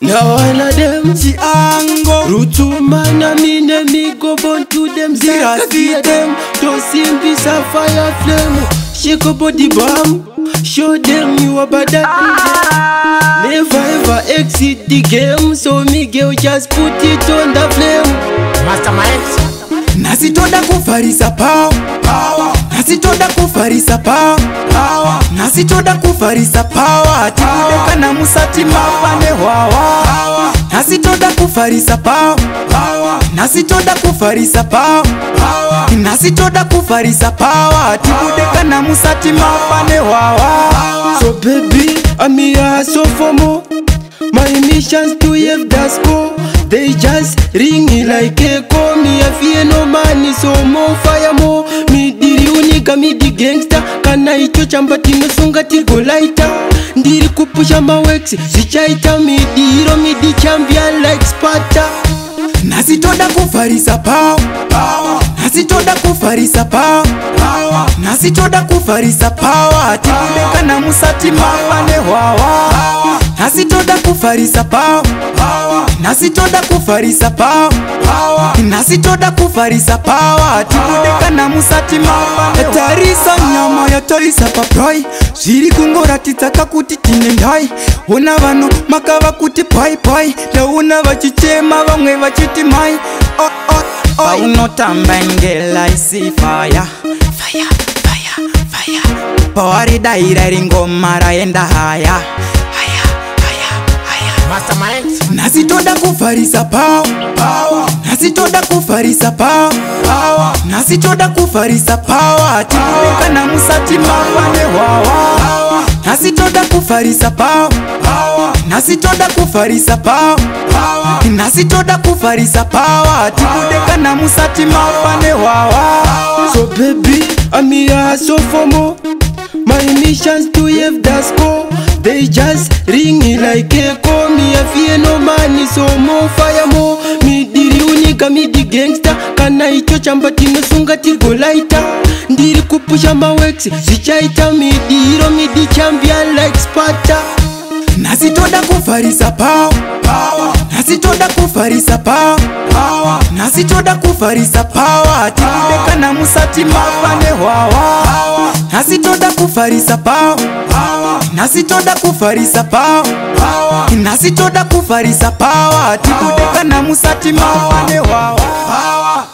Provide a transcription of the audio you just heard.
Now one of them the angle Rutuma na mine me go born to them. Zira see them don't seem peace a fire flame. Shake up body bomb. Show them you are bad at it. Never ever exit the game. So me girl just put it on the flame. Mastermind nasitoda kufarisa power nasitoda kufarisa power nasitoda kufarisa power tikudeka na musati mapane wawa nasitoda kufarisa power nasitoda kufarisa power nasitoda kufarisa power tikudeka na musati mapane wawa. So baby I'm here so for more. My missions to have the score. They just ring it like echo. Me a fear no money, so more fire more. Me diri unika, me the gangster. Kana ito chambati no sunga tigo lighter. Ndiri kupusha maweksi, zichaita. Me di hero, me the champion like Sparta. Nasitoda kufarisa power nasitoda kufarisa power nasitoda kufarisa power tikudeka na musati mapane wawa nasitoda kufarisa power nasitoda kufarisa power nasitoda kufarisa power tikudeka na musati mapane tarisa nyama ya tarisa papai ziri kungora titaka kuti tinendai ona vano makava kuti pai pai ndaona vachichema vamwe vachiti mai paunotamba ngela isi fire fire fire fire pawaridaira ringoma raenda haya haya haya haya. Mastermind nasitoda kufarisa power nasitoda kufarisa power nasitoda kufarisa power tikudeka na musati mapane wawa nasitoda kufarisa power nasitoda kufarisa power nasitoda kufarisa power tikudeka na musati mapane wawa. So baby I'm here so for more. My missions to have the score. They just ring it like echo. Me a fear no money, so more fire more. Me diri unika, me the gangster. Kana ito chambati no sunga tigo lighter. Ndiri kupusha maweksi, zichaita. Me the hero, me the champion like Sparta. Nasitoda kufarisa power nasitoda kufarisa power nasitoda kufarisa power tikudeka na musati mapane wawa nasitoda kufarisa power nasitoda kufarisa power nasitoda kufarisa power tikudeka na musati mapane wawa.